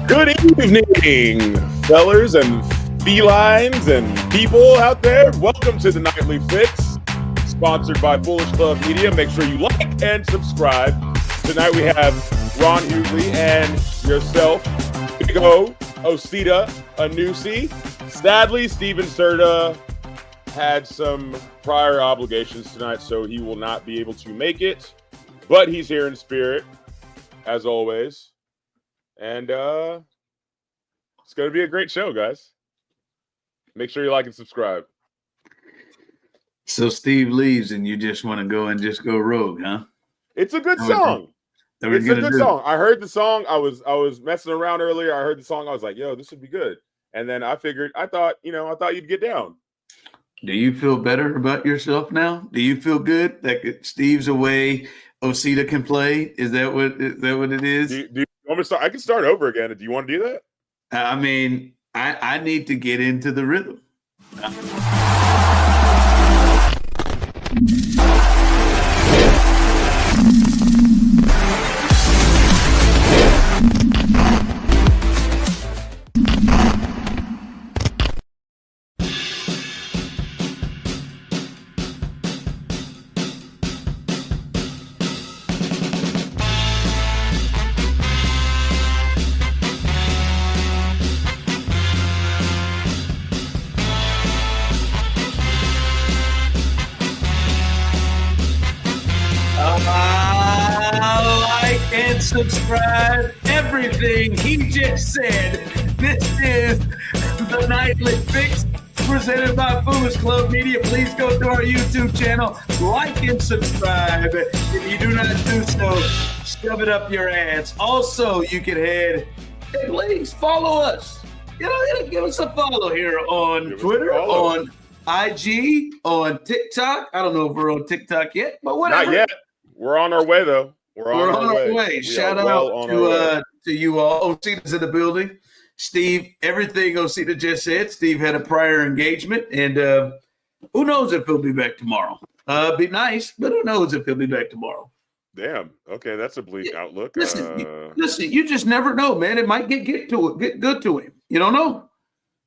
Good evening, fellers and felines and people out there. Welcome to the Nightly Fix, sponsored by Foolish Club Media. Make sure you like and subscribe. Tonight we have Ron Hughley and yourself, Big Osita Anusi. Sadly, Steven Serda had some prior obligations tonight, so he will not be able to make it. But he's here in spirit, as always. And it's going to be a great show, guys. Make sure you like and subscribe. So Steve leaves and you just want to go and just go rogue, huh? It's a good song. It's a good song. I heard the song. I was messing around earlier. I heard the song. I was like, yo, this would be good. And then I thought you'd get down. Do you feel better about yourself now? Do you feel good that Steve's away, Osita can play? Is that what it is? Do you want me to start? I can start over again. Do you want to do that? I mean, I need to get into the rhythm. Like and subscribe everything he just said. This is the Nightly Fix presented by Foolish Club Media. Please go to our YouTube channel, like and subscribe. If you do not do so, shove it up your ass. Also, you can please follow us. Give us a follow here on Twitter, on IG, on TikTok. I don't know if we're on TikTok yet, but whatever. Not yet. We're on our way, though. We're on our way. Shout out to you all. Osita's in the building. Steve, everything Osita just said. Steve had a prior engagement, and who knows if he'll be back tomorrow. Be nice, but who knows if he'll be back tomorrow. Damn. Okay, that's a bleak outlook. Listen, you just never know, man. It might get good to him. You don't know.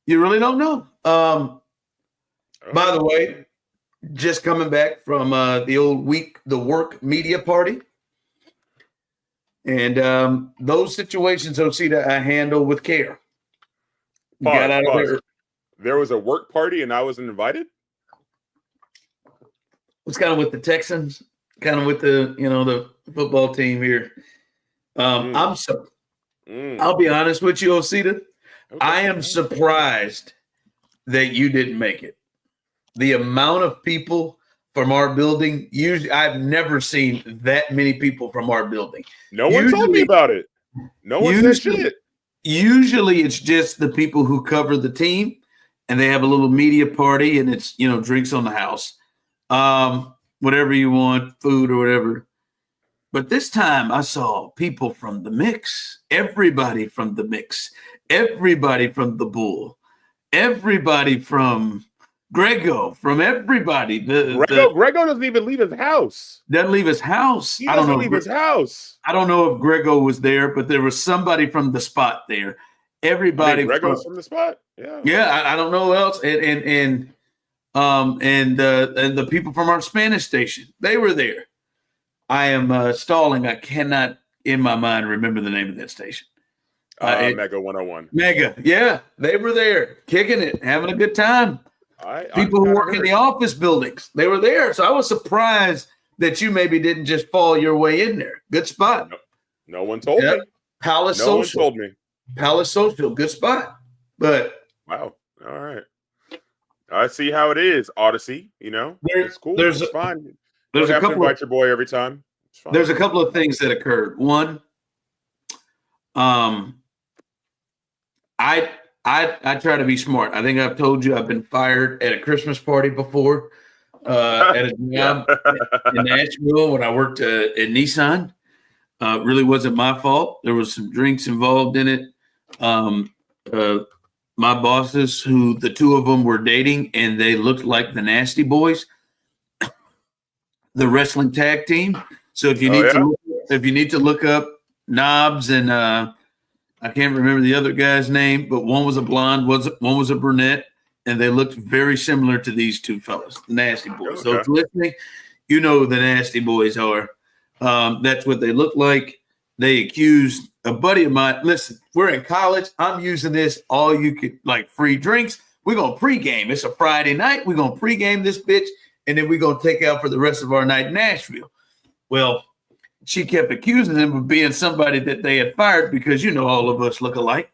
You really don't know. By the way, just coming back from the work media party. And those situations, Osita, I handle with care. Got out of there. There was a work party and I wasn't invited? It's kind of with the Texans, kind of with the football team here. I'll be honest with you, Osita. Okay. I am surprised that you didn't make it. The amount of people from our building, I've never seen that many people from our building. No one told me about it. No one said shit. Usually it's just the people who cover the team and they have a little media party and it's, drinks on the house. Whatever you want, food or whatever. But this time I saw people from the mix, everybody from the mix, everybody from the Bull, everybody from Grego, from everybody. Grego doesn't even leave his house. Doesn't leave his house. He doesn't leave his house. I don't know if Grego was there, but there was somebody from the spot there. Everybody. Grego's from the spot. Yeah. Yeah, I don't know who else. And the people from our Spanish station, they were there. I am stalling. I cannot, in my mind, remember the name of that station. Mega 101. Mega. Yeah, they were there, kicking it, having a good time. People who work in the office buildings, they were there. So I was surprised that you maybe didn't just fall your way in there. Good spot. No one told me. Palace Social. No one told me. Palace Social, good spot. But wow. All right. I see how it is, Odyssey. It's cool. It's fine. There's a couple to invite your boy every time. There's a couple of things that occurred. One, I try to be smart. I think I've told you I've been fired at a Christmas party before at a job in Nashville when I worked at Nissan. Really wasn't my fault. There was some drinks involved in it. My bosses, who the two of them were dating, and they looked like the Nasty Boys, the wrestling tag team. So if you need to look up Knobs and I can't remember the other guy's name, but one was a blonde, one was a brunette, and they looked very similar to these two fellas, the Nasty Boys. Okay. So if you're listening, you know who the Nasty Boys are. That's what they look like. They accused a buddy of mine. Listen, we're in college. I'm using this all you could, like, free drinks. We're going to pregame. It's a Friday night. We're going to pregame this bitch, and then we're going to take out for the rest of our night in Nashville. Well, she kept accusing him of being somebody that they had fired because, you know, all of us look alike.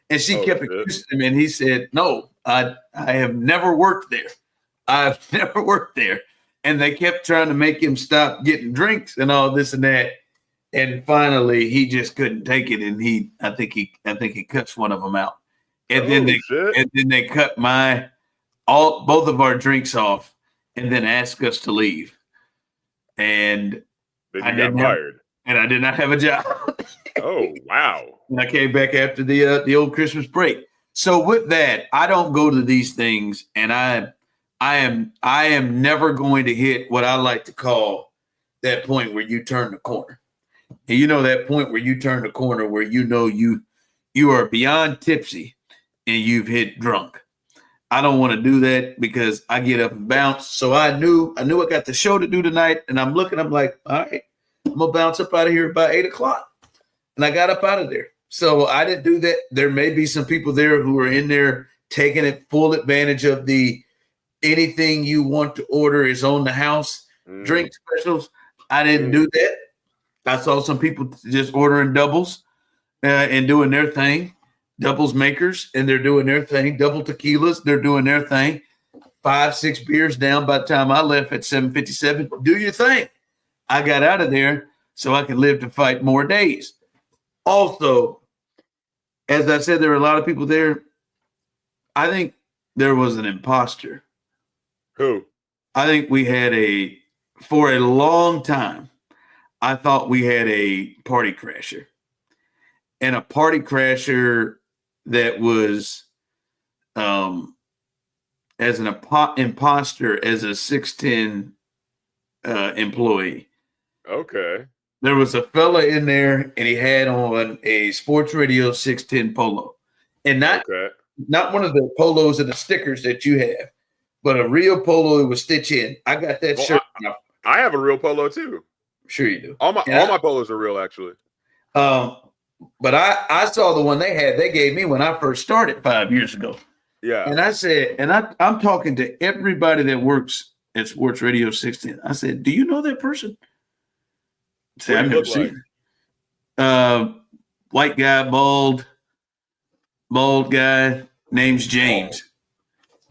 And she kept accusing him, and he said, no, I have never worked there. I've never worked there. And they kept trying to make him stop getting drinks and all this and that. And finally, he just couldn't take it, and I think he cuts one of them out. And then they cut both of our drinks off, and then asked us to leave. And I got fired. And I did not have a job. Oh, wow. And I came back after the old Christmas break. So with that, I don't go to these things, and I am never going to hit what I like to call that point where you turn the corner. And you know that point where you turn the corner where you know you are beyond tipsy and you've hit drunk. I don't want to do that because I get up and bounce. So I knew I got the show to do tonight, and I'm like, all right, I'm gonna bounce up out of here by 8:00. And I got up out of there. So I didn't do that. There may be some people there who are in there taking full advantage of the anything you want to order is on the house drink specials. I didn't do that. I saw some people just ordering doubles and doing their thing. Doubles makers, and they're doing their thing. Double tequilas, they're doing their thing. 5-6 beers down by the time I left at 7:57. Do your thing. I got out of there so I could live to fight more days. Also, as I said, there were a lot of people there. I think there was an imposter. Who? I think we had for a long time, I thought we had a party crasher. And a party crasher that was as an imposter as a 610 employee. Okay. There was a fella in there, and he had on a Sports Radio 610 polo. And not one of the polos and the stickers that you have, but a real polo that was stitch in. I got that shirt. I have a real polo too. Sure you do. All my polos are real, actually. But I saw the one they gave me when I first started 5 years ago. Yeah. And I said, I'm talking to everybody that works at Sports Radio 610. I said, do you know that person? I said, I've never seen it. White guy, bald guy, name's James.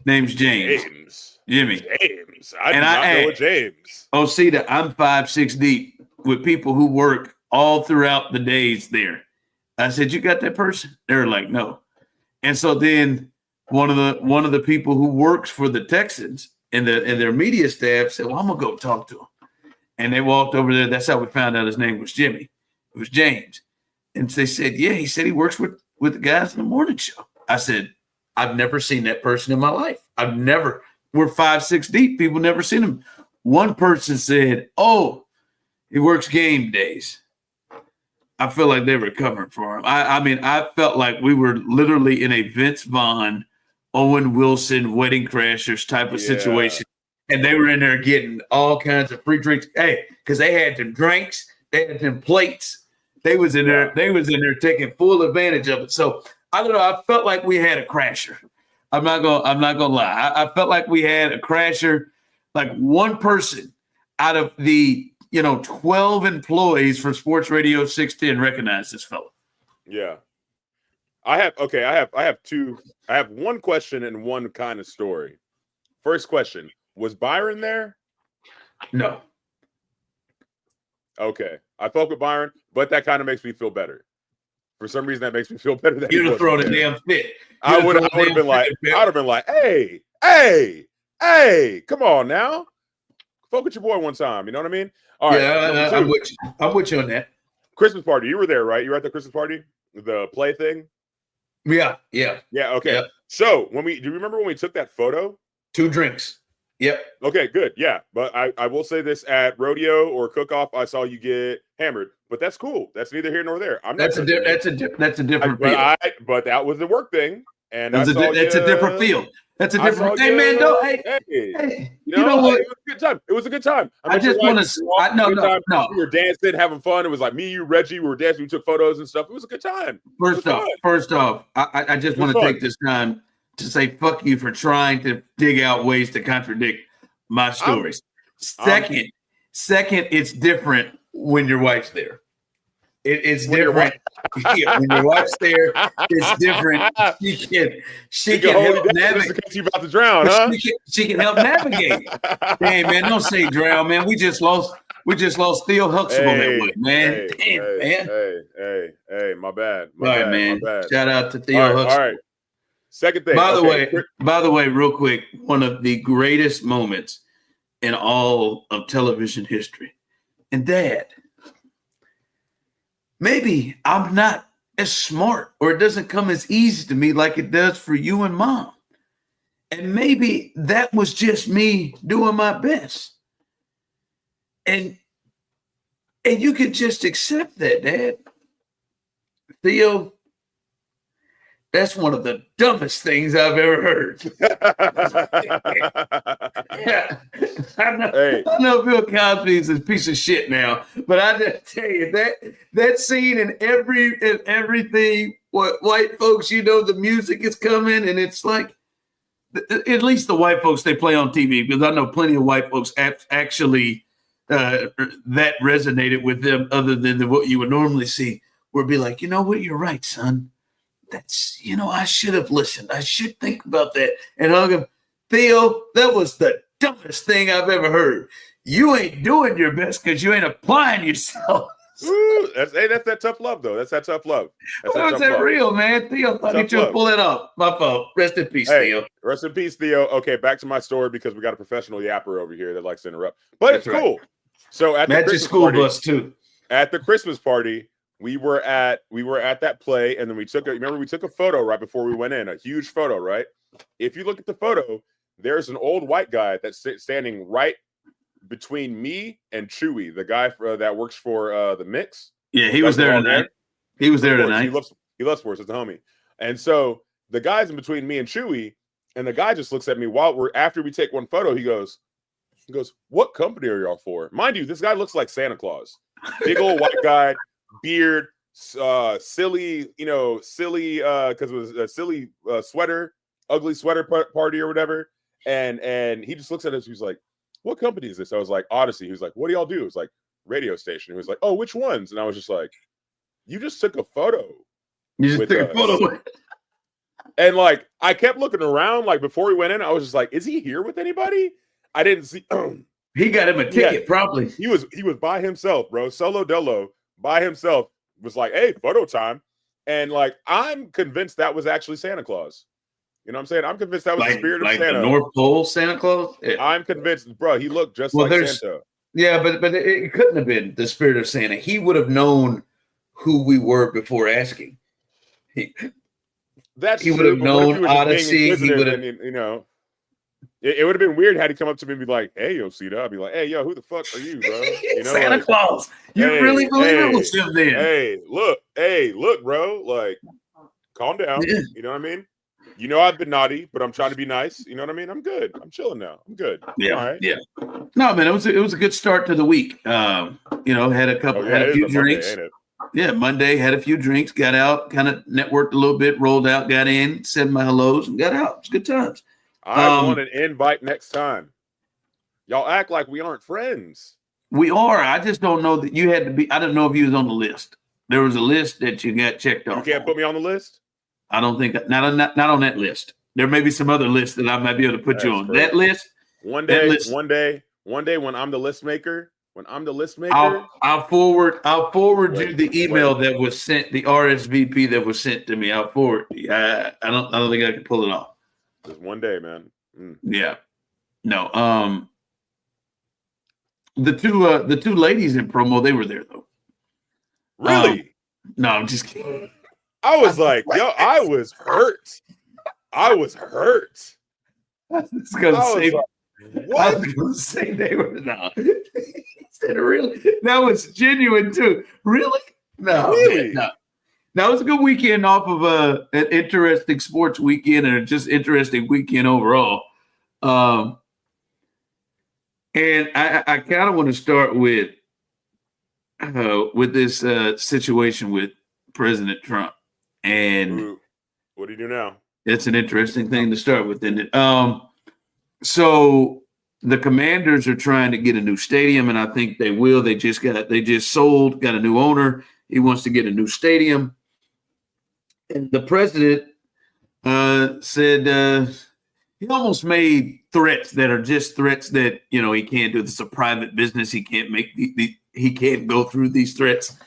Name's James. Jimmy. James. I do not know a James. Osita, I'm 5-6 deep with people who work all throughout the days there. I said, you got that person? They were like, no. And so then one of the people who works for the Texans and their media staff said, well, I'm gonna go talk to him. And they walked over there. That's how we found out his name was Jimmy. It was James. And they said, yeah, he said he works with the guys in the morning show. I said, I've never seen that person in my life. We're 5-6 deep. People never seen him. One person said, oh, he works game days. I feel like they were covering for him. I felt like we were literally in a Vince Vaughn, Owen Wilson, Wedding Crashers type of situation. And they were in there getting all kinds of free drinks. Hey, because they had them drinks, they had them plates. They was in there taking full advantage of it. So I don't know. I felt like we had a crasher. I'm not gonna lie. I felt like we had a crasher, like one person out of the 12 employees for Sports Radio 610 recognized this fellow. Yeah. I have two. I have one question and one kind of story. First question, was Byron there? No. Okay. I spoke with Byron, but that kind of makes me feel better. For some reason, that makes me feel better. You'd have thrown a damn fit. I would have been like, hey, come on now. Spoke with your boy one time. You know what I mean? All right. Yeah, I'm with you on that. Christmas party. You were there, right? You were at the Christmas party? The play thing? Yeah. Yeah, okay. Yeah. So do you remember when we took that photo? 2 drinks. Yep. Okay, good. Yeah, but I will say this: at rodeo or cook-off, I saw you get hammered, but that's cool. That's neither here nor there. I'm not. That's a different feel. But that was the work thing, and That's a different feel. That's a different. Hey man, don't. Hey, you know what? It was a good time. It was a good time. I just want to. No. We were dancing, having fun. It was like me, you, Reggie. We were dancing. We took photos and stuff. It was a good time. First off, I just want to take this time to say fuck you for trying to dig out ways to contradict my stories. Second, it's different when your wife's there. It's different. When your wife's there, it's different. She can help navigate. You about to drown, huh? She can help navigate. Hey man, don't say drown, man. We just lost Theo Huxtable that way, man. Hey, my bad. Man. Shout out to Theo Huxtable. All right. Second thing. By the way, real quick, one of the greatest moments in all of television history. And Dad, maybe I'm not as smart, or it doesn't come as easy to me like it does for you and Mom. And maybe that was just me doing my best. And you could just accept that, Dad. Theo, that's one of the dumbest things I've ever heard. Yeah, I know Bill Cosby is a piece of shit now, but I just tell you that scene and everything, what white folks, the music is coming, and it's like, at least the white folks, they play on TV, because I know plenty of white folks actually that resonated with them, other than what you would normally see, would be like, you know what, you're right, son. That's, I should have listened. I should think about that. And hug him. Theo, that was the dumbest thing I've ever heard. You ain't doing your best because you ain't applying yourself. Ooh, that's that tough love, though. That's that tough love. That's real, man. Theo thought he should pull it off. My fault. Rest in peace, Theo. Rest in peace, Theo. Okay, back to my story, because we got a professional yapper over here that likes to interrupt. But it's cool. Right. So at the Christmas school party, bus too. At the Christmas party, we were at that play, and then we took a photo right before we went in, a huge photo, right? If you look at the photo, there's an old white guy that's standing right between me and Chewy, the guy that works for the Mix. Yeah, he was there tonight. He was there tonight. He loves sports. It's a homie. And so the guy's in between me and Chewy, and the guy just looks at me after we take one photo. He goes, "What company are y'all for?" Mind you, this guy looks like Santa Claus. Big old white guy. Beard, silly, because it was a silly sweater, ugly sweater party or whatever. And he just looks at us. He's like, "What company is this?" I was like, "Odyssey." He was like, "What do y'all do?" It was like, "Radio station." He was like, "Oh, which ones?" And I was just like, "You just took a photo." You just took a photo. And like, I kept looking around. Like before we went in, I was just like, "Is he here with anybody?" I didn't see. He got him a ticket, probably. He was by himself, bro. Solo dolo. By himself, was like, "Hey, photo time." And like, I'm convinced that was actually Santa Claus. You know what I'm saying? I'm convinced that was the spirit of Santa. The North Pole Santa Claus? Yeah. I'm convinced, bro. He looked just like Santa. Yeah, but it couldn't have been the spirit of Santa. He would have known who we were before asking. He would have known Odyssey. He would have, It would have been weird had he come up to me and be like, "Hey, Osita." I'd be like, "Hey, yo, who the fuck are you, bro?" Santa Claus. You really believe it was him then? Hey, look, bro. Like, calm down. Yeah. You know what I mean? I've been naughty, but I'm trying to be nice. You know what I mean? I'm good. I'm chilling now. I'm good. Yeah. All right. Yeah. No, man, it was a good start to the week. Had a few drinks. Monday, yeah, Monday, had a few drinks, got out, kind of networked a little bit, rolled out, got in, said my hellos, and got out. It's good times. I want an invite next time. Y'all act like we aren't friends. We are. I just don't know that you had to be. I don't know if you was on the list. There was a list that you got checked off. You can't put me on the list? I don't think not on that list. There may be some other lists that I might be able to put you on. Crazy. That list. One day when I'm the list maker. I'll forward you the email that was sent, the RSVP that was sent to me. I'll forward. I don't think I can pull it off. Just one day, man. Yeah. No. The two ladies in promo, they were there though. Really? No, I'm just kidding. I was like, I was hurt. I was I What? was going to say they were no. He said, really? That was genuine too. Really? No, Really? no. Now it was a good weekend off of an interesting sports weekend and a just interesting weekend overall. And I kind of want to start with this situation with President Trump, and Ooh, what do you do now? it's an interesting thing to start with, isn't it? So the Commanders are trying to get a new stadium, and I think they will. They just got a new owner. He wants to get a new stadium, and the president said he almost made threats that are just threats that he can't do. This is a private business. He can't make he can't go through these threats.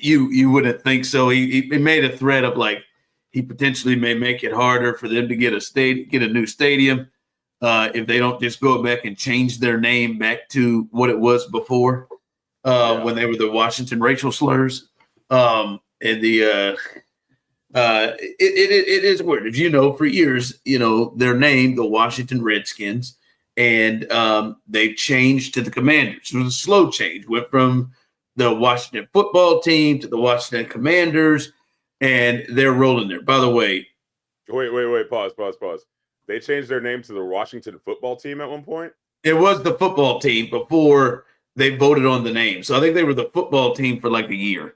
You wouldn't think so. He made a threat of like he potentially may make it harder for them to get a new stadium if they don't just go back and change their name back to what it was before when they were the Washington racial slurs. It is weird. If for years, they're named the Washington Redskins, and they've changed to the Commanders. It was a slow change. Went from the Washington football team to the Washington Commanders, and they're rolling there. By the way, Wait. Pause. They changed their name to the Washington football team at one point? it was the football team before they voted on the name. So I think they were the football team for like a year.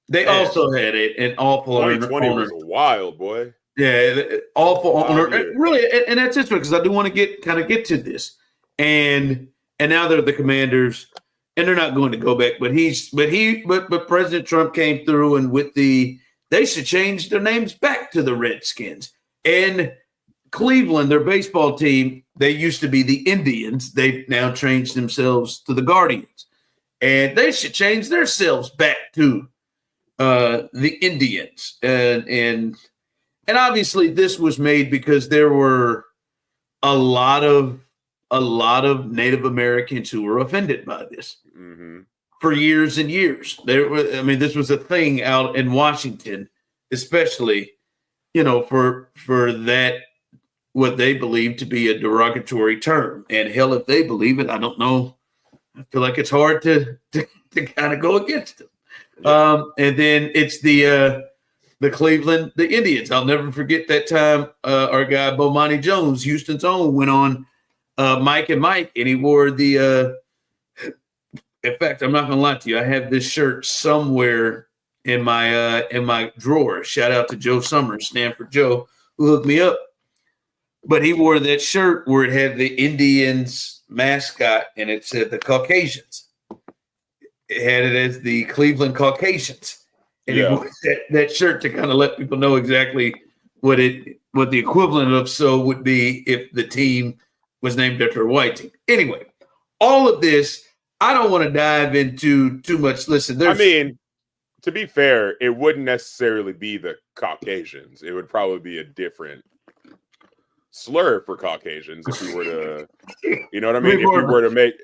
They also had an awful 2020 owner. was wild, boy. Yeah, awful owner. Year. Really, and that's interesting because I do want to get to this. And now they're the Commanders, and they're not going to go back. But President Trump came through, and they should change their names back to the Redskins. And Cleveland, their baseball team, they used to be the Indians. They've now changed themselves to the Guardians, and they should change themselves back to the Indians. And obviously this was made because there were a lot of Native Americans who were offended by this for years and years. This was a thing out in Washington, especially, for that, what they believe to be a derogatory term. And hell, if they believe it, I don't know. I feel like it's hard to kind of go against them. And then it's the Cleveland, the Indians. I'll never forget that time our guy Bomani Jones, Houston's own, went on Mike and Mike, and he wore the in fact, I'm not gonna lie to you, I have this shirt somewhere in my drawer. Shout out to Joe Summers, Stanford Joe, who hooked me up. But he wore that shirt where it had the Indians mascot and it said the Caucasians. It had it as the Cleveland Caucasians. And he wore that shirt to kind of let people know exactly what the equivalent of so would be if the team was named after a white team. Anyway, all of this, I don't want to dive into too much. Listen, to be fair, it wouldn't necessarily be the Caucasians. It would probably be a different slur for Caucasians if we were to, you know what I mean? If we were to make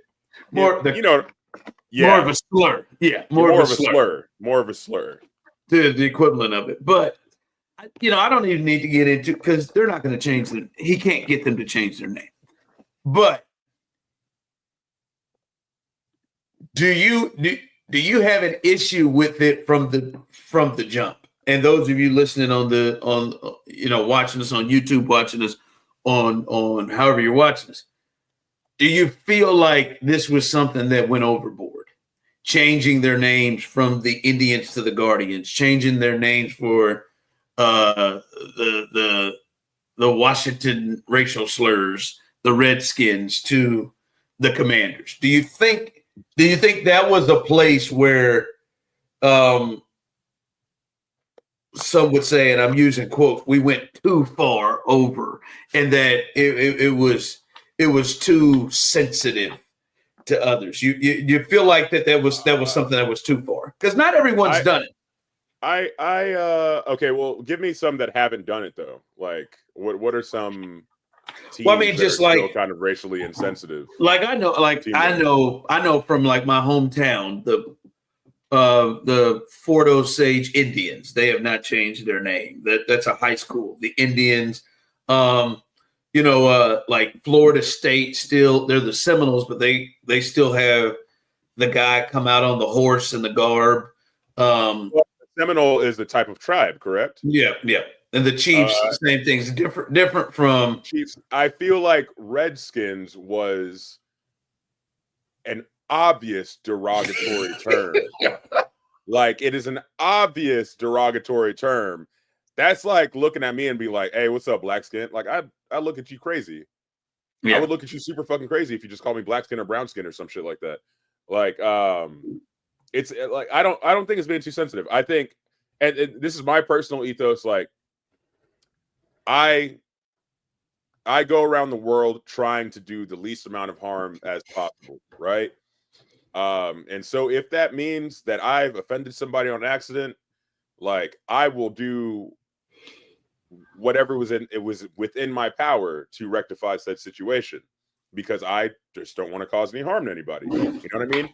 more of a slur. Yeah, more of a slur. More of a slur. The equivalent of it. But I don't even need to get into, because they're not going to change them. He can't get them to change their name. But do you have an issue with it from the jump? And those of you listening watching us on YouTube, watching us on however you're watching us, do you feel like this was something that went overboard? Changing their names from the Indians to the Guardians, changing their names for the Washington racial slurs, the Redskins to the Commanders. Do you think that was a place where some would say, and I'm using quotes, we went too far over, and that it was too sensitive to others? You feel like that was something that was too far? Because not everyone's done it. Okay, well, give me some that haven't done it though. Like, what are some teams that are still kind of racially insensitive? Like I know from like my hometown, the Fort Osage Indians. They have not changed their name. That's a high school. The Indians. like Florida State still, they're the Seminoles, but they still have the guy come out on the horse in the garb. Well, Seminole is the type of tribe, correct? Yeah. And the Chiefs, same things, different from Chiefs. I feel like Redskins was an obvious derogatory term. Like, it is an obvious derogatory term. That's like looking at me and be like, "Hey, what's up, black skin?" Like, I look at you crazy. Yeah. I would look at you super fucking crazy if you just call me black skin or brown skin or some shit like that. Like, it's like I don't think it's being too sensitive. I think, and this is my personal ethos. Like, I go around the world trying to do the least amount of harm as possible, right? And so if that means that I've offended somebody on accident, like, I will do whatever was within my power to rectify said situation, because I just don't want to cause any harm to anybody. You know what I mean?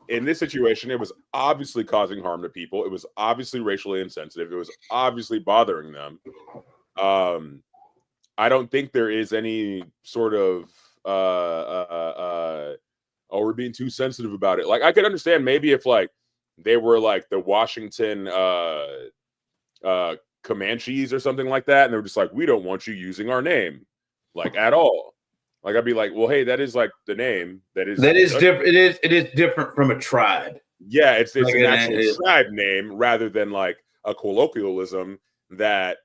In this situation, it was obviously causing harm to people. It was obviously racially insensitive. It was obviously bothering them. I don't think there is any sort of oh, we're being too sensitive about it. Like, I could understand maybe if like they were like the Washington Comanches or something like that, and they were just like, we don't want you using our name, like, at all. Like, I'd be like, well, hey, that is like the name that is different. It is different from a tribe. Yeah, it's like an actual tribe name rather than like a colloquialism that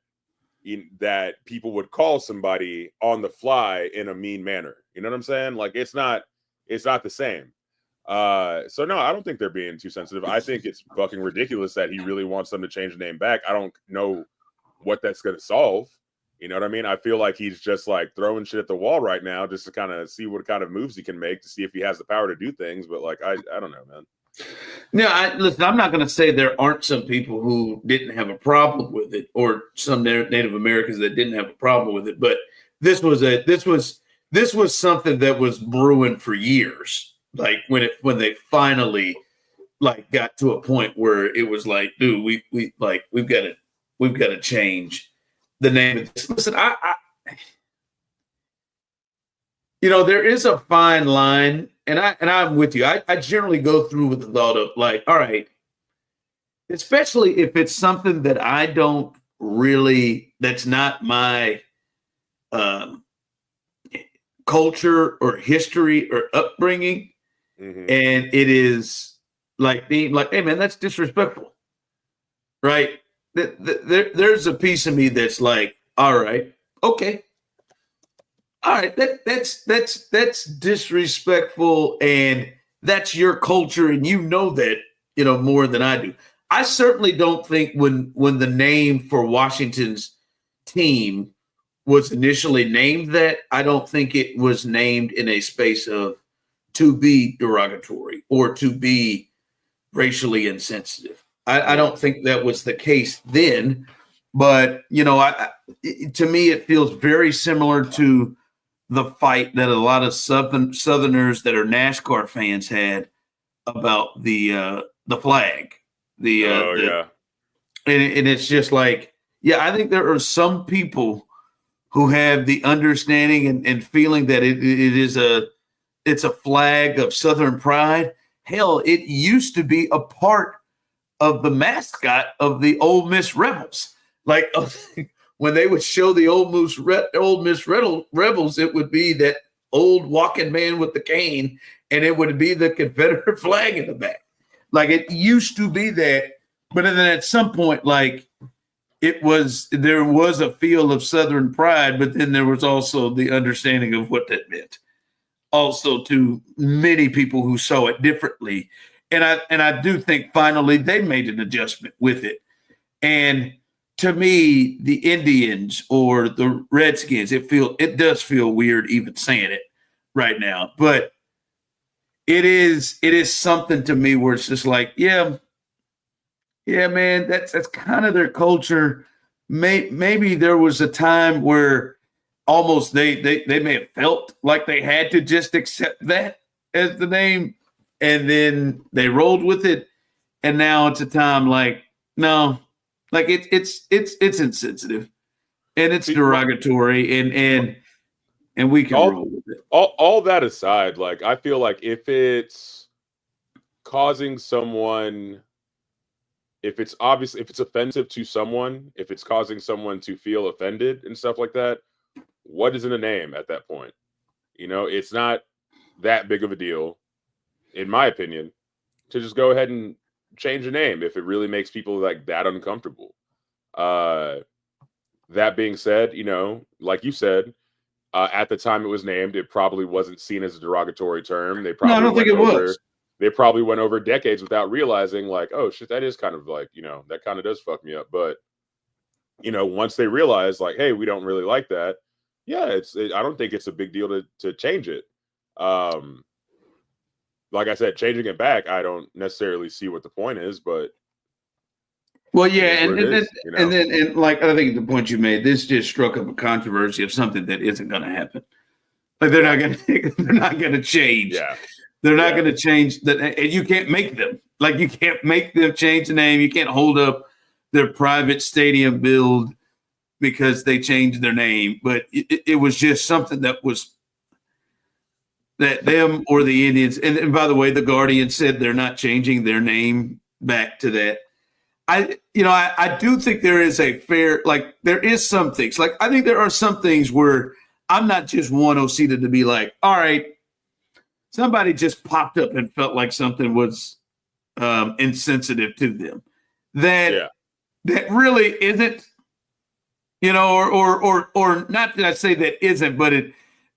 people would call somebody on the fly in a mean manner. You know what I'm saying? Like, it's not the same. So no, I don't think they're being too sensitive. I think it's fucking ridiculous that he really wants them to change the name back. I don't know what that's going to solve. You know what I mean? I feel like he's just like throwing shit at the wall right now just to kind of see what kind of moves he can make to see if he has the power to do things. But like, I don't know, man. No, listen, I'm not going to say there aren't some people who didn't have a problem with it, or some Native Americans that didn't have a problem with it. But this was something that was brewing for years. Like, when they finally like got to a point where it was like, dude, we've got to change the name of this. Listen, there is a fine line, and I'm with you. I generally go through with the thought of like, all right, especially if it's something that I don't really, that's not my culture or history or upbringing. Mm-hmm. And it is like being like, hey man, that's disrespectful, right? There's a piece of me that's like, all right, okay, all right, that's disrespectful, and that's your culture, and you know that more than I do. I certainly don't think when the name for Washington's team was initially named that, I don't think it was named in a space of to be derogatory or to be racially insensitive. I don't think that was the case then, but to me, it feels very similar to the fight that a lot of Southerners that are NASCAR fans had about the flag. And it's just like, yeah, I think there are some people who have the understanding and feeling that it's a flag of Southern pride. Hell, it used to be a part of the mascot of the Ole Miss Rebels. Like, when they would show the Ole Miss Rebels, it would be that old walking man with the cane, and it would be the Confederate flag in the back. Like, it used to be that, but then at some point, like, there was a feel of Southern pride, but then there was also the understanding of what that meant. Also, to many people who saw it differently. And I do think finally they made an adjustment with it. And to me, the Indians or the Redskins, it does feel weird even saying it right now. But it is something to me where it's just like, yeah, man, that's kind of their culture. Maybe there was a time where almost they may have felt like they had to just accept that as the name, and then they rolled with it. And now it's a time like, no, like it's insensitive and it's derogatory. And and we can roll with it. All that aside, like I feel like if it's causing someone, if it's offensive to someone, if it's causing someone to feel offended and stuff like that, what is in a name at that point? You know, it's not that big of a deal, in my opinion, to just go ahead and change the name if it really makes people like that uncomfortable. That being said, you know, like you said, at the time it was named, it probably wasn't seen as a derogatory term. They probably No, I don't think it was. They probably went over decades without realizing, like, oh shit, that is kind of like, you know, that kind of does fuck me up. But you know, once they realize, like, hey, we don't really like that. Yeah, I don't think it's a big deal to change it. Like I said, changing it back, I don't necessarily see what the point is, but well, yeah, and like I think the point you made, this just struck up a controversy of something that isn't going to happen. Like they're not going to change. Yeah, they're not going to change that, and you can't make them. Like you can't make them change the name. You can't hold up their private stadium build because they changed their name. But it was just something that was that them or the Indians. And by the way, the Guardian said they're not changing their name back to that. I do think there is a fair, like there is some things, like I think there are some things where I'm not just one Osita to be like, all right, somebody just popped up and felt like something was insensitive to them. That really isn't, you know, or not that I say that isn't, but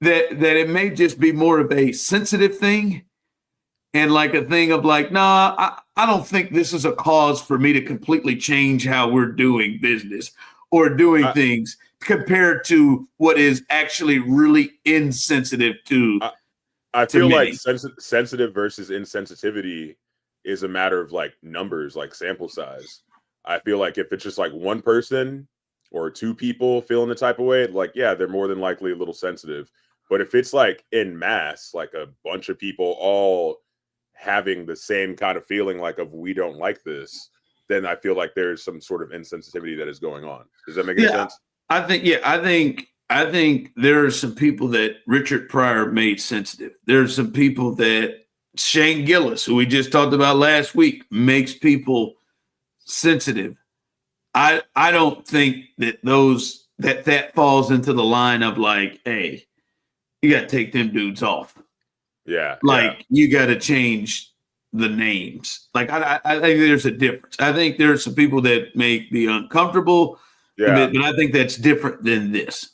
that it may just be more of a sensitive thing. And like a thing of like, nah, I don't think this is a cause for me to completely change how we're doing business or doing things compared to what is actually really insensitive to. I feel like sensitive versus insensitivity is a matter of like numbers, like sample size. I feel like if it's just like one person or two people feeling the type of way, like, yeah, they're more than likely a little sensitive. But if it's like in mass, like a bunch of people all having the same kind of feeling like of we don't like this, then I feel like there's some sort of insensitivity that is going on. Does that make any sense? I think there are some people that Richard Pryor made sensitive. There's some people that Shane Gillis, who we just talked about last week, makes people sensitive. I don't think that that falls into the line of like, hey, you got to take them dudes off. Yeah. Like you got to change the names. Like I think there's a difference. I think there's some people that make me uncomfortable. Yeah. But I think that's different than this.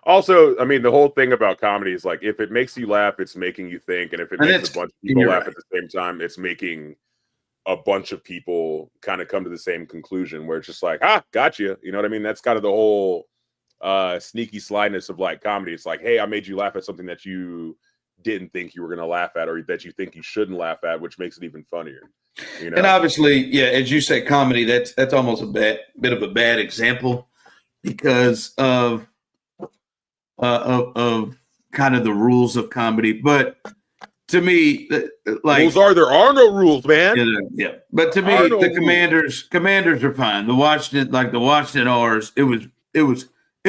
Also, I mean, the whole thing about comedy is like, if it makes you laugh, it's making you think. And if it makes a bunch of people laugh at the same time, it's making a bunch of people kind of come to the same conclusion where it's just like, gotcha. You know what I mean? That's kind of the whole sneaky slyness of like comedy. It's like, hey, I made you laugh at something that you didn't think you were going to laugh at or that you think you shouldn't laugh at, which makes it even funnier. You know? And obviously, yeah, as you say, comedy, that's almost a bit of a bad example because of kind of the rules of comedy. But to me, like rules there are no rules, man. Yeah. But to me, the commanders are fine. The Washington R's, it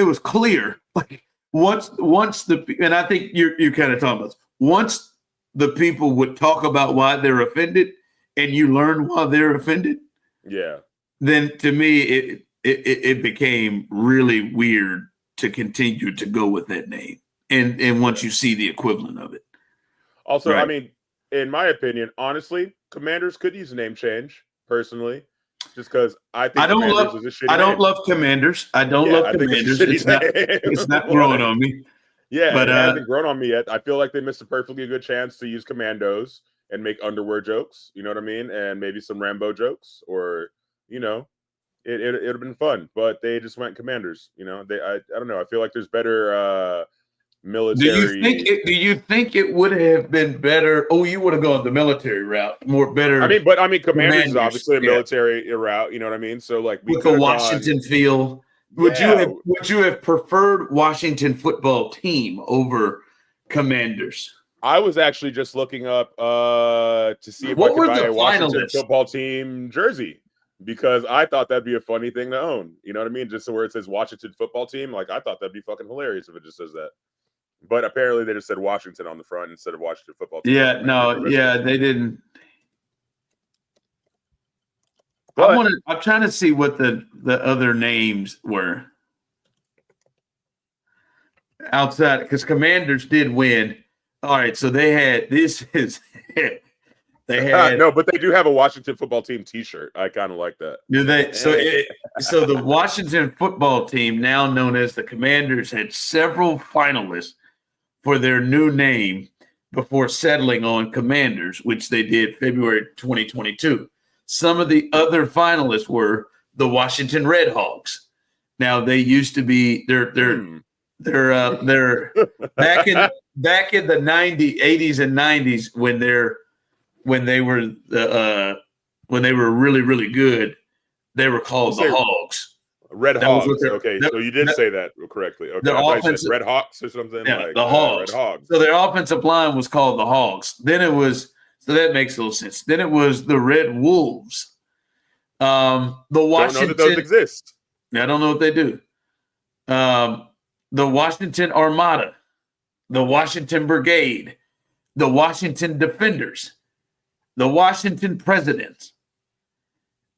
was clear. Like once and I think you're kind of talking about this. Once the people would talk about why they're offended, and you learn why they're offended, then to me it became really weird to continue to go with that name. And once you see the equivalent of it. Also, right. I mean, in my opinion, honestly, Commanders could use a name change, personally. Just because I think Commanders is a shitty name. I don't love Commanders. I don't love Commanders. It's not growing on me. Yeah, but it hasn't grown on me yet. I feel like they missed a perfectly good chance to use Commandos and make underwear jokes, you know what I mean? And maybe some Rambo jokes, or, you know, it would have been fun. But they just went Commanders, you know? I don't know. I feel like there's better military. Do you think it would have been better? Oh, you would have gone the military route, better. I mean, Commanders is obviously a military route, you know what I mean? So like with the Washington feel. Would you have preferred Washington football team over Commanders? I was actually just looking up to see if I could buy a Washington football team jersey, because I thought that'd be a funny thing to own. You know what I mean? Just so where it says Washington football team, like I thought that'd be fucking hilarious if it just says that. But apparently they just said Washington on the front instead of Washington football team. Yeah, they didn't. But, I'm trying to see what the other names were outside, because Commanders did win. All right, so they had no, but they do have a Washington football team T-shirt. I kind of like that. Do they? So the Washington football team, now known as the Commanders, had several finalists for their new name before settling on Commanders, which they did February 2022. Some of the other finalists were the Washington Red Hogs. Now they used to be they're back in the 80s and 90s when they were really, really good. They were called the Hogs. Red Hogs. Okay, so you did say that correctly. Okay, I thought you said Red Hawks or something. Yeah, the Hogs. Red Hogs. So their offensive line was called the Hogs. Then it was, so that makes a little sense. Then it was the Red Wolves. The Washington. Don't know that those exist. I don't know what they do. The Washington Armada, the Washington Brigade, the Washington Defenders, the Washington Presidents.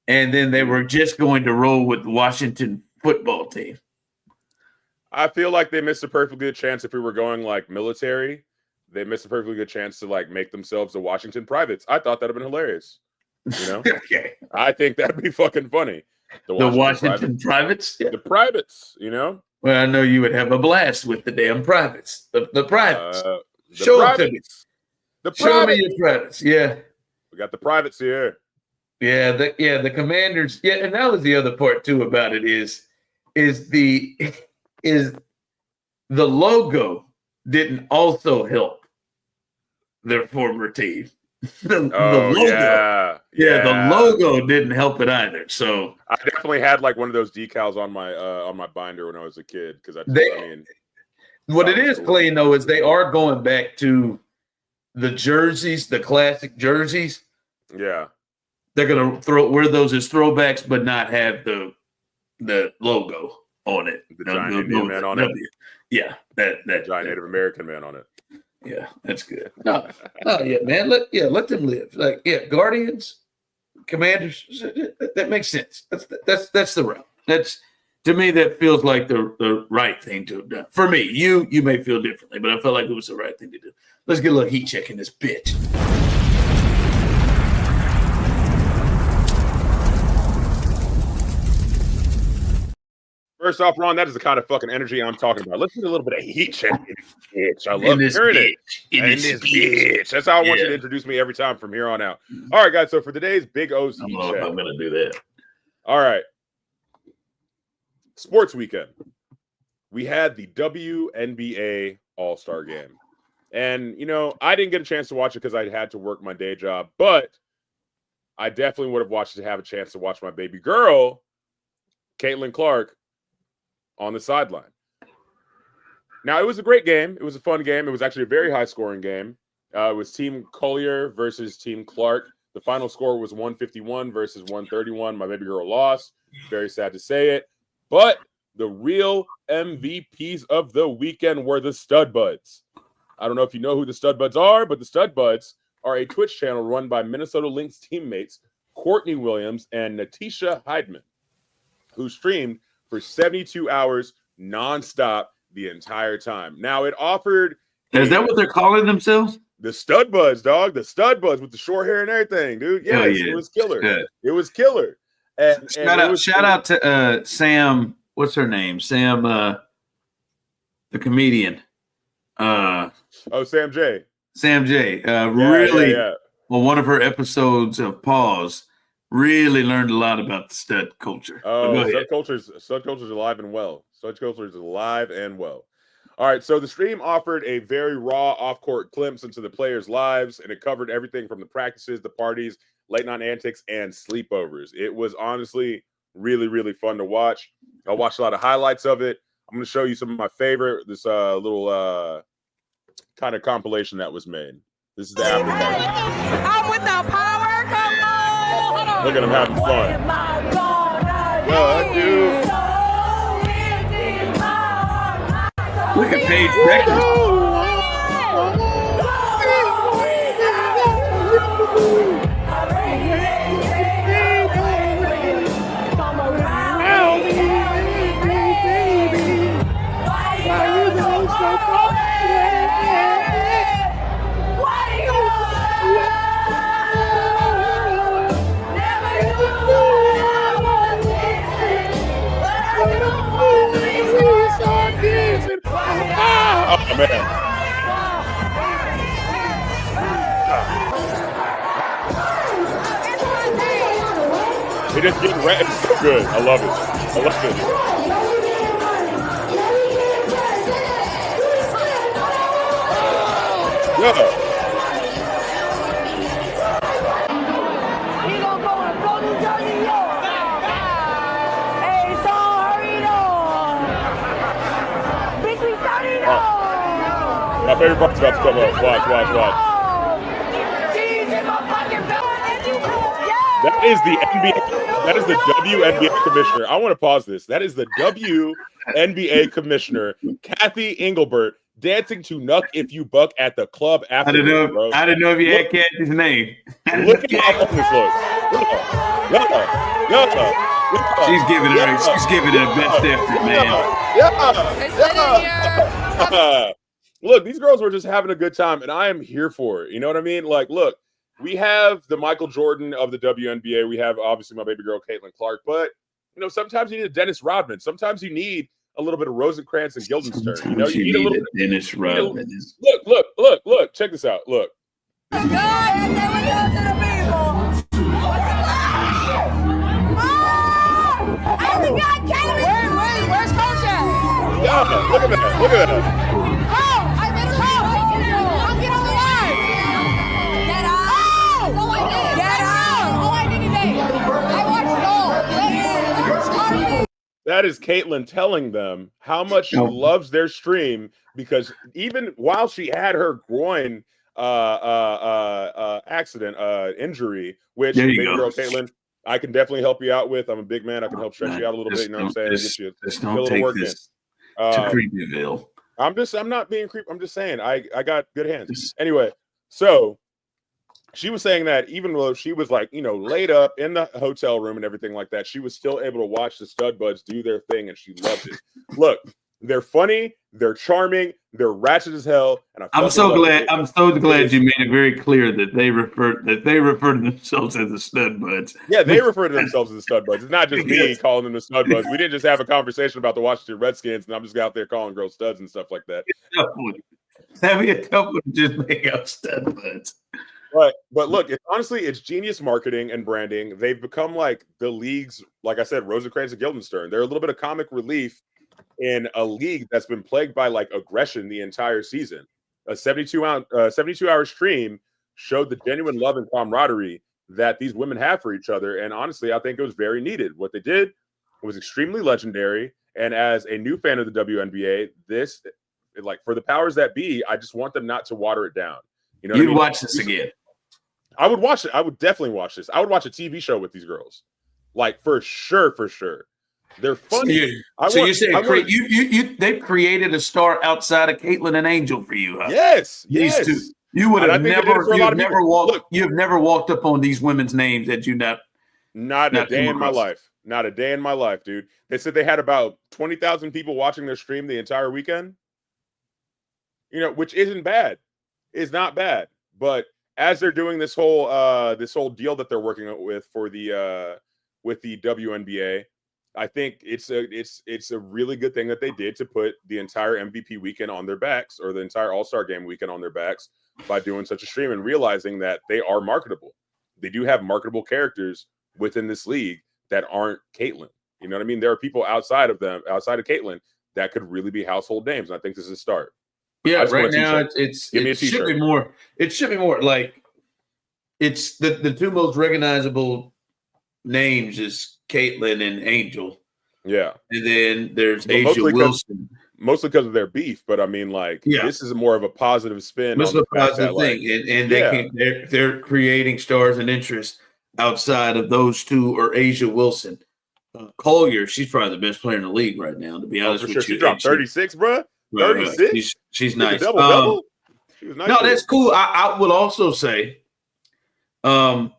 And then they were just going to roll with the Washington football team. I feel like they missed a perfectly good chance if we were going like military. They missed a perfectly good chance to like make themselves the Washington Privates. I thought that'd have been hilarious. You know? Okay. I think that'd be fucking funny. The Washington Privates? Yeah. The Privates, you know? Well, I know you would have a blast with the damn privates. The privates. Show them to me. Show me your privates. Yeah. We got the privates here. Yeah, the Commanders. Yeah, and that was the other part too about it is the logo didn't also help their former team. The logo. Yeah, the logo didn't help it either. So I definitely had like one of those decals on my binder when I was a kid because what it is, Clean though, is they are going back to the jerseys, the classic jerseys. Yeah. They're gonna wear those as throwbacks, but not have the logo on it. The giant Indian man on it. Yeah, that giant Native American man on it. Yeah, that's good. No, yeah, man. Let them live. Like, yeah, Guardians, Commanders. That makes sense. That's the route. That's, to me, that feels like the right thing to have done. For me, you may feel differently, but I felt like it was the right thing to do. Let's get a little heat check in this bitch. First off, Ron, that is the kind of fucking energy I'm talking about. Let's get a little bit of heat check in this bitch. I love hearing it. In this bitch. That's how I want you to introduce me every time from here on out. All right, guys. So for today's Big O's heat check, I'm going to do that. All right. Sports weekend. We had the WNBA All-Star Game. And, you know, I didn't get a chance to watch it because I had to work my day job. But I definitely would have watched it to have a chance to watch my baby girl, Caitlin Clark, on the sideline. Now, it was a great game. It was a fun game. It was actually a very high-scoring game. It was Team Collier versus Team Clark. The final score was 151 versus 131. My baby girl lost. Very sad to say it. But the real MVPs of the weekend were the Stud Buds. I don't know if you know who the Stud Buds are, but the Stud Buds are a Twitch channel run by Minnesota Lynx teammates Courtney Williams and Natisha Heidman, who streamed for 72 hours nonstop the entire time. Now, it offered... Is that what they're calling themselves? The Stud Buds, dog. The Stud Buds with the short hair and everything, dude. Yes, It was killer. Good. It was killer. And shout out to Sam. What's her name? Sam, the comedian. Sam J. Sam J. Well, one of her episodes of Pause really learned a lot about the stud culture. Stud culture's alive and well. Stud culture is alive and well. All right, so the stream offered a very raw off-court glimpse into the players' lives, and it covered everything from the practices, the parties, late-night antics, and sleepovers. It was honestly really, really fun to watch. I watched a lot of highlights of it. I'm going to show you some of my favorite, this little kind of compilation that was made. This is the after party. I'm with the power, come on! Look at them having fun. Look at Paige Beckers. Oh, man. It is getting red. It's so good. I love it. I love it. Yeah. My favorite part's about to come up. Watch. That is the NBA. That is the WNBA commissioner. I want to pause this. That is the WNBA commissioner, Kathy Engelbert, dancing to "Nuck If You Buck" at the club after. I didn't know if you had Kathy's name. Look at how fun this looks. She's giving it her best effort, man. Look, these girls were just having a good time, and I am here for it. You know what I mean? Like, look, we have the Michael Jordan of the WNBA. We have, obviously, my baby girl, Caitlin Clark. But, you know, sometimes you need a Dennis Rodman. Sometimes you need a little bit of Rosencrantz and Guildenstern. You know, you need a little bit. Dennis Rodman. Look. Check this out. Look. Where's Coach at? Yeah, look at that. That is Caitlin telling them how much she loves their stream, because even while she had her groin injury, which baby girl Caitlin, I can definitely help you out with. I'm a big man. I can help stretch you out a little bit. You know what I'm saying? Just don't take this to Creepyville. I'm not being creepy. I'm just saying I got good hands. Anyway, so she was saying that even though she was like, you know, laid up in the hotel room and everything like that, she was still able to watch the stud buds do their thing, and she loved it. Look, they're funny, they're charming, they're ratchet as hell, and I'm so glad you made it very clear that they refer to themselves as the stud buds. Yeah, they refer to themselves as the stud buds. It's not just me calling them the stud buds. We didn't just have a conversation about the Washington Redskins, and I'm just out there calling girls studs and stuff like that. Having a couple to just make out stud buds. But look, it's genius marketing and branding. They've become like the league's, like I said, Rosencrantz and Guildenstern. They're a little bit of comic relief in a league that's been plagued by like aggression the entire season. A 72-hour stream showed the genuine love and camaraderie that these women have for each other. And honestly, I think it was very needed. What they did was extremely legendary. And as a new fan of the WNBA, this, like, for the powers that be, I just want them not to water it down. You know, you'd watch this again. I would watch it. I would definitely watch this. I would watch a TV show with these girls, like for sure. They're funny. They've created a star outside of Caitlin and Angel for you, huh? Yes. These two. You would have never walked up on these women's names that you not a day in my life. Not a day in my life, dude. They said they had about 20,000 people watching their stream the entire weekend. You know, which isn't bad. It's not bad, but as they're doing this whole deal that they're working with for the WNBA, I think it's a really good thing that they did to put the entire MVP weekend on their backs, or the entire All-Star game weekend on their backs, by doing such a stream and realizing that they are marketable. They do have marketable characters within this league that aren't Caitlin. You know what I mean? There are people outside of Caitlin, that could really be household names. And I think this is a start. Yeah, right now it should be more. It should be more like it's the two most recognizable names is Caitlin and Angel. Yeah, and then there's A'ja Wilson. Mostly because of their beef, but I mean, like, this is more of a positive spin. This is a positive thing, and they're creating stars and interest outside of those two, or A'ja Wilson. Collier, she's probably the best player in the league right now. To be honest with you, she dropped 36, bro. 36. She's nice. Double. She was nice. No, that's cool. I will also say, I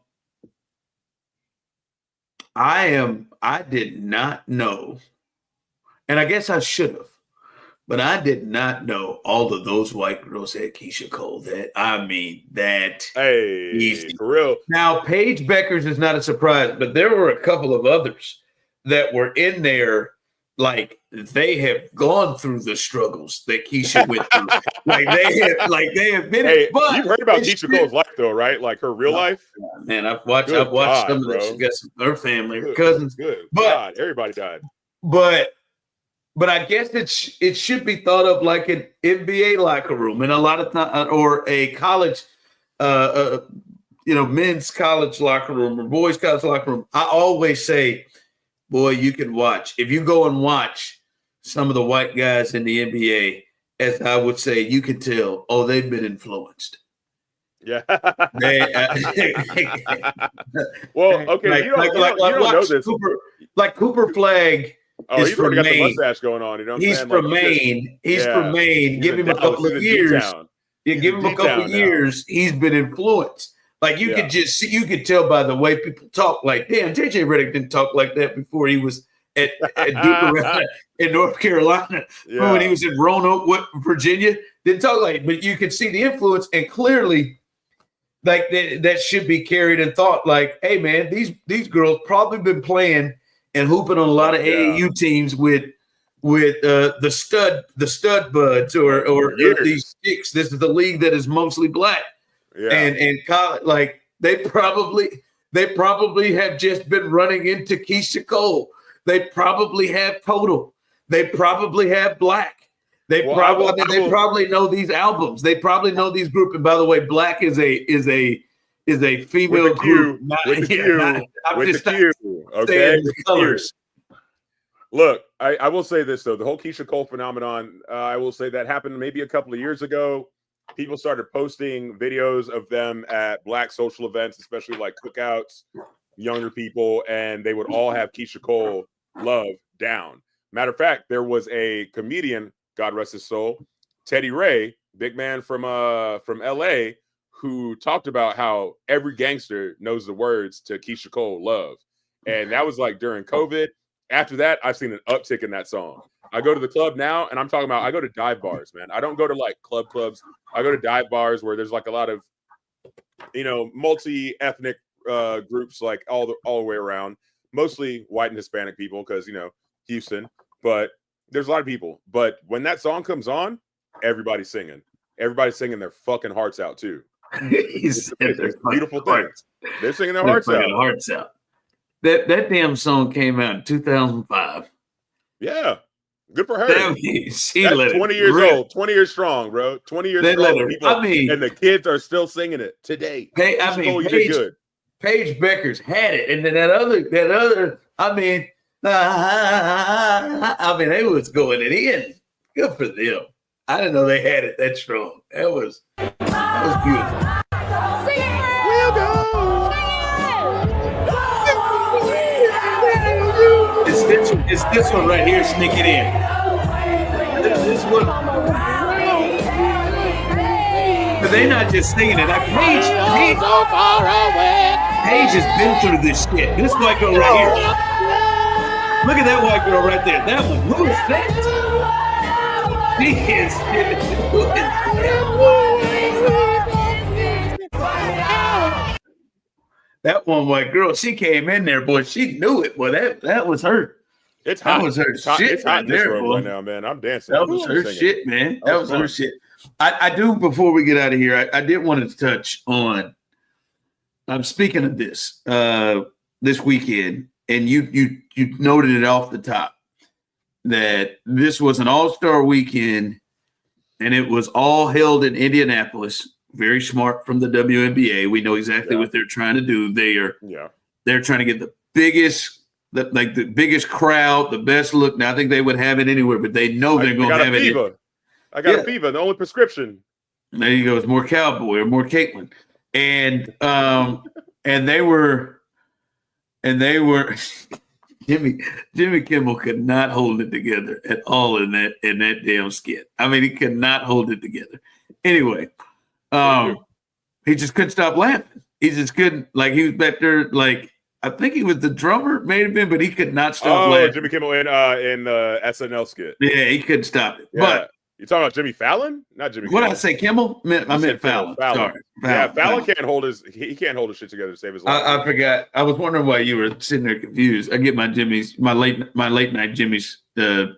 did not know, and I guess I should have, but I did not know all of those white girls had Keisha Cole. Hey, easy. For real. Now, Paige Beckers is not a surprise, but there were a couple of others that were in there. Like they have gone through the struggles that Keisha went through. they have been. Hey, but you've heard about Keisha Cole's life, though, right? Like her real life. Man, I've watched Good some God, of that. She got her family, her cousins. Good. But God, everybody died. But I guess it should be thought of like an NBA locker room, and a lot of time, or a college, men's college locker room or boys' college locker room. I always say, boy, you can watch. If you go and watch some of the white guys in the NBA, as I would say, you can tell, they've been influenced. Yeah. Well, okay. You don't know this. Cooper Flagg. He's already got the mustache going on. You know what I'm saying? From Maine. He's from Maine. Give him a couple of years. Give him a couple of years. He's been influenced. Like you could just see, you could tell by the way people talk. Like, damn, JJ Redick didn't talk like that before he was at Duke in North Carolina. Yeah. When he was in Roanoke, Virginia, didn't talk like. But you could see the influence, and clearly, like that should be carried and thought. Like, hey, man, these girls probably been playing and hooping on a lot of AAU teams with the stud buds or these chicks. This is the league that is mostly black. Yeah. And college, like they probably have just been running into Keisha Cole. They probably have Total. They probably have Black. They probably know these albums. They probably know these groups. And by the way, Black is a female group. Okay. Colors. Look, I will say this though: the whole Keisha Cole phenomenon. I will say that happened maybe a couple of years ago. People started posting videos of them at black social events, especially like cookouts, younger people, and they would all have Keisha Cole love down. Matter of fact, there was a comedian, God rest his soul, Teddy Ray, big man from LA, who talked about how every gangster knows the words to Keisha Cole love. And that was like during COVID. After that, I've seen an uptick in that song. I go to the club now, and I'm talking about I go to dive bars, man. I don't go to like clubs. I go to dive bars where there's like a lot of, multi-ethnic groups, like all the way around, mostly white and Hispanic people, because Houston. But there's a lot of people. But when that song comes on, everybody's singing. Everybody's singing their fucking hearts out too. It's a beautiful thing. They're singing their hearts out. That damn song came out in 2005. Yeah. Good for her. That's 20 years old, 20 years strong, bro. 20 years old. And the kids are still singing it today. Paige Beckers had it. And then that other, they was going it in. Good for them. I didn't know they had it that strong. That was beautiful. It's this one right here, sneak it in. This one. But they're not just singing it. Like Paige has been through this shit. This white girl right here. Look at that white girl right there. That one. Who is that? She is. That one white girl, she came in there, boy. She knew it. Boy, that was her. It's hot. That was her shit. It's hot in this room right now, man. I'm dancing. That was her shit, man. That was her shit. I do, before we get out of here, I did want to touch on, I'm speaking of this weekend, and you noted it off the top, that this was an all-star weekend, and it was all held in Indianapolis. Very smart from the WNBA. We know exactly what they're trying to do. They're trying to get the biggest crowd, the best look. Now I think they would have it anywhere, but they know they're going to have it. I got a fever. The only prescription. There you go. It's more Cowboy or more Caitlin, and they were Jimmy Kimmel could not hold it together at all in that damn skit. I mean, he could not hold it together. Anyway, he just couldn't stop laughing. He just couldn't. Like, he was back there, like, I think he was the drummer, may have been, but he could not stop laughing. Jimmy Kimmel in the SNL skit. Yeah, he couldn't stop it. Yeah. But you're talking about Jimmy Fallon? Not Jimmy Kimmel. What did I say, Kimmel? I meant Fallon. Sorry. Fallon can't hold his shit together to save his life. I forgot. I was wondering why you were sitting there confused. I get my late night Jimmy's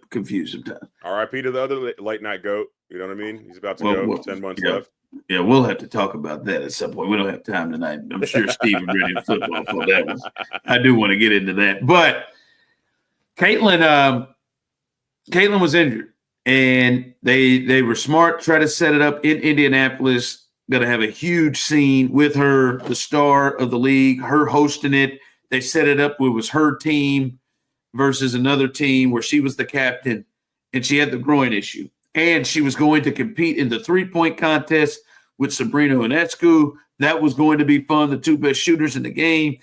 confused sometimes. R.I.P. to the other late night goat. You know what I mean? He's about to go. 10 months left. Yeah, we'll have to talk about that at some point. We don't have time tonight. I'm sure Steve is ready to football for that one. I do want to get into that. But Caitlin was injured, and they were smart, try to set it up in Indianapolis. Going to have a huge scene with her, the star of the league, her hosting it. They set it up. It was her team versus another team where she was the captain, and she had the groin issue. And she was going to compete in the three-point contest with Sabrina Ionescu. That was going to be fun, the two best shooters in the game.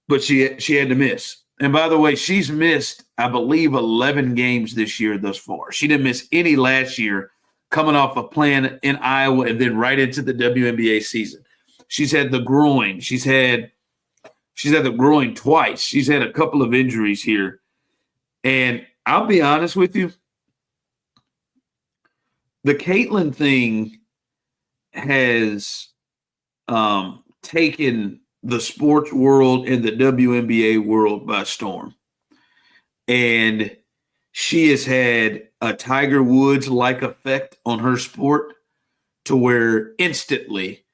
But she had to miss. And by the way, she's missed, I believe, 11 games this year thus far. She didn't miss any last year, coming off a plan in Iowa and then right into the WNBA season. She's had the groin. She's had the groin twice. She's had a couple of injuries here. And I'll be honest with you, the Caitlin thing has taken the sports world and the WNBA world by storm. And she has had a Tiger Woods-like effect on her sport to where instantly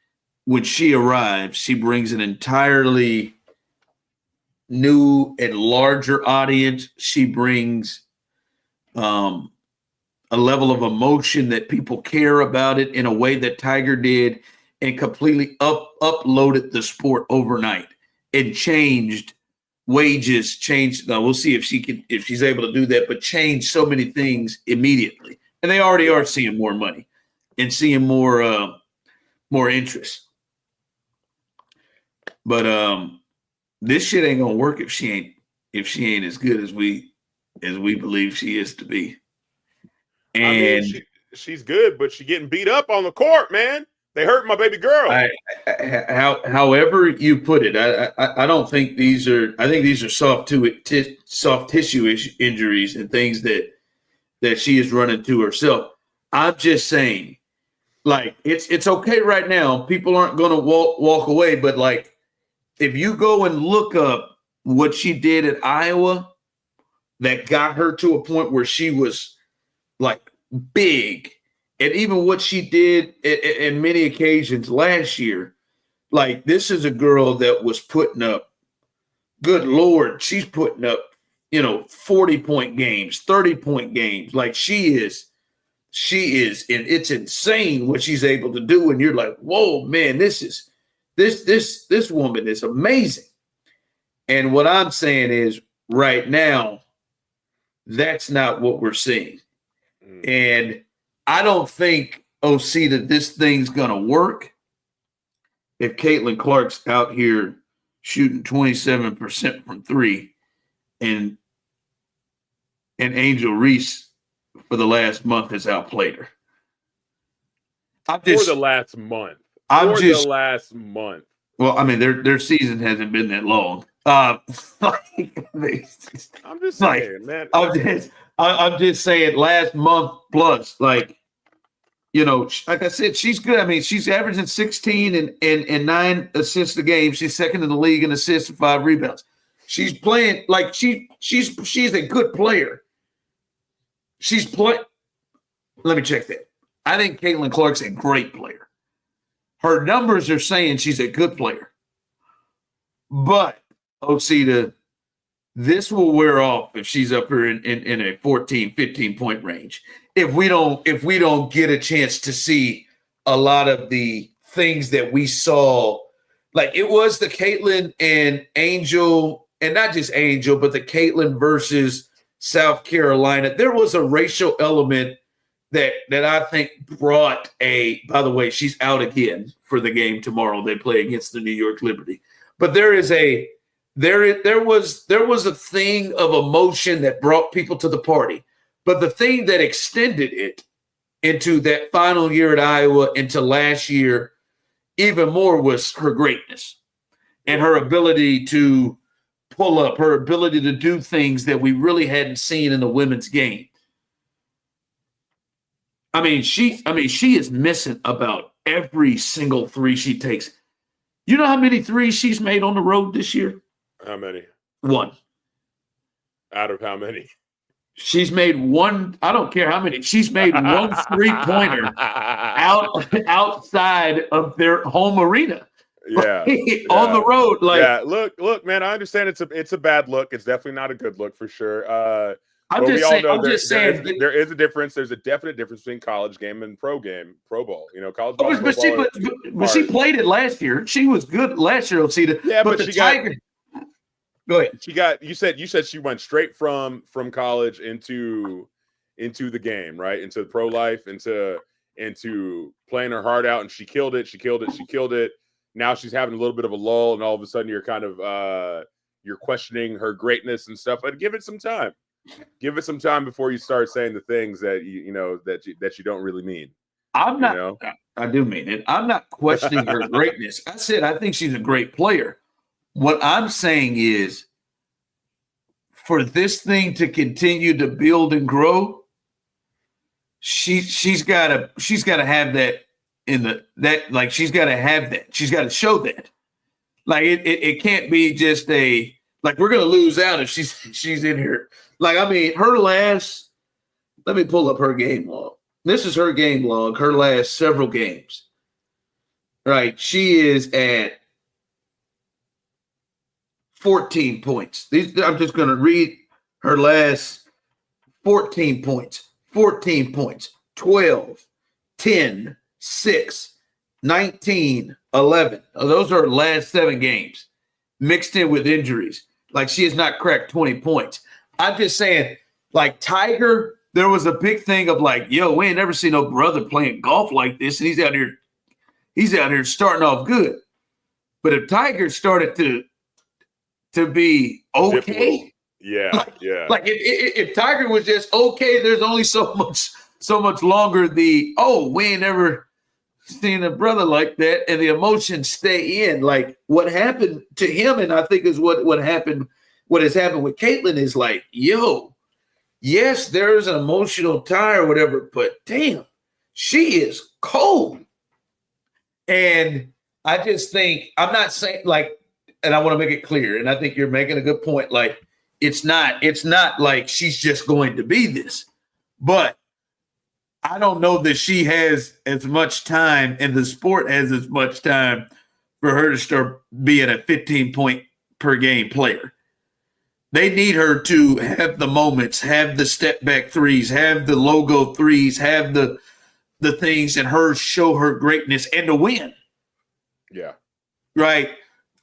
when she arrives, she brings an entirely new and larger audience. She brings a level of emotion that people care about it in a way that Tiger did, and completely uploaded the sport overnight and changed wages, changed. Now we'll see if she's able to do that, but change so many things immediately. And they already are seeing more money and seeing more interest. But this shit ain't gonna work if she ain't as good as we believe she is to be. And I mean, she's good, but she's getting beat up on the court, man. They hurt my baby girl. However you put it, I don't think these are. I think these are soft tissue injuries and things that she is running to herself. I'm just saying, like, it's okay right now. People aren't going to walk away, but like, if you go and look up what she did at Iowa, that got her to a point where she was like big, and even what she did in many occasions last year, like, this is a girl that was putting up, good Lord, she's putting up, 40-point games, 30-point games. Like, she is, and it's insane what she's able to do. And you're like, whoa, man, this woman is amazing. And what I'm saying is, right now, that's not what we're seeing. And I don't think, Osita, this thing's going to work if Caitlin Clark's out here shooting 27% from three and Angel Reese for the last month has outplayed her. For the last month. The last month. Well, I mean, their season hasn't been that long. I'm just saying, man. I'm just saying, last month plus, like I said, she's good. I mean, she's averaging 16 and 9 assists a game. She's second in the league in assists and 5 rebounds. She's playing like she's a good player. Let me check that. I think Caitlin Clark's a great player. Her numbers are saying she's a good player. But, Osita, this will wear off if she's up here in a 14, 15-point range. If we don't get a chance to see a lot of the things that we saw, like it was the Caitlin and Angel, and not just Angel, but the Caitlin versus South Carolina. There was a racial element that I think brought by the way, she's out again for the game tomorrow. They play against the New York Liberty. But there is a there was a thing of emotion that brought people to the party, but the thing that extended it into that final year at Iowa, into last year, even more, was her greatness and her ability to pull up, her ability to do things that we really hadn't seen in the women's game. I mean, she is missing about every single three she takes. You know how many threes she's made on the road this year? How many? One. Out of how many? She's made one. I don't care how many. She's made one 3-pointer outside of their home arena. Yeah, on the road. Like, yeah. Look, man. I understand it's a bad look. It's definitely not a good look for sure. I'm just saying. There is a difference. There's a definite difference between college game and pro ball. You know, college ball. But she played it last year. She was good last year, Osita. Yeah, but the Tiger. Go ahead. You said she went straight from college into the game, right? Into pro life, into playing her heart out, and she killed it. Now she's having a little bit of a lull, and all of a sudden you're kind of you're questioning her greatness and stuff. But give it some time. Give it some time before you start saying the things that you don't really mean. I'm not. You know? I do mean it. I'm not questioning her greatness. I said I think she's a great player. What I'm saying is, for this thing to continue to build and grow, she's got to have that she's got to have that. She's got to show that. Like it can't be just we're gonna lose out if she's in here. Like, I mean, let me pull up her game log. This is her game log, her last several games. Right. She is at 14 points. I'm just going to read her last 14 points, 12, 10, 6, 19, 11. Those are her last 7 games mixed in with injuries. Like, she has not cracked 20 points. I'm just saying, like, Tiger, there was a big thing of like, yo, we ain't never seen no brother playing golf like this. And he's out here starting off good. But if Tiger started to be okay. Yeah, Like if Tiger was just okay, there's only so much longer we ain't never seen a brother like that, and the emotions stay in. Like, what happened to him, and I think is what has happened with Caitlin is like, yo, yes, there's an emotional tie or whatever, but damn, she is cold. And I just think, I'm not saying like, and I want to make it clear, and I think you're making a good point. Like, it's not like she's just going to be this, but I don't know that she has as much time, and the sport has as much time for her to start being a 15-point per game player. They need her to have the moments, have the step back threes, have the logo threes, have the things, and her show her greatness and to win. Yeah. Right.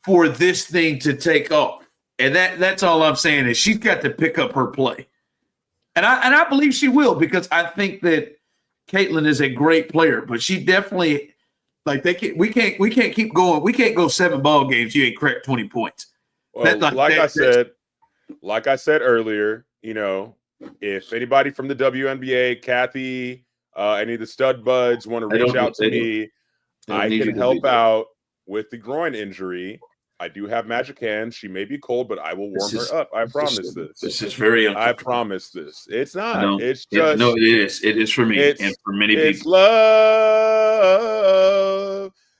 For this thing to take off. And that's all I'm saying is she's got to pick up her play. And I believe she will, because I think that Caitlin is a great player, but she definitely, like, we can't keep going. We can't go 7 ball games. You ain't cracked 20 points. Well, like I said earlier, you know, if anybody from the WNBA, Kathy, any of the stud buds want to reach out to me, I can help out with the groin injury. I do have magic hands. She may be cold, but I will warm her up. I promise this. This is very uncomfortable. I promise this. It's not. It's just. No, it is. It is for me and for many people. It's love.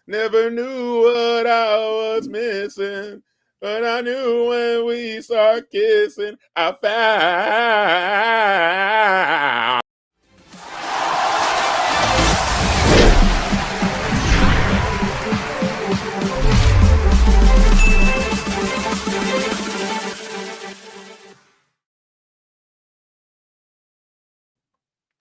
Never knew what I was missing, but I knew when we start kissing, I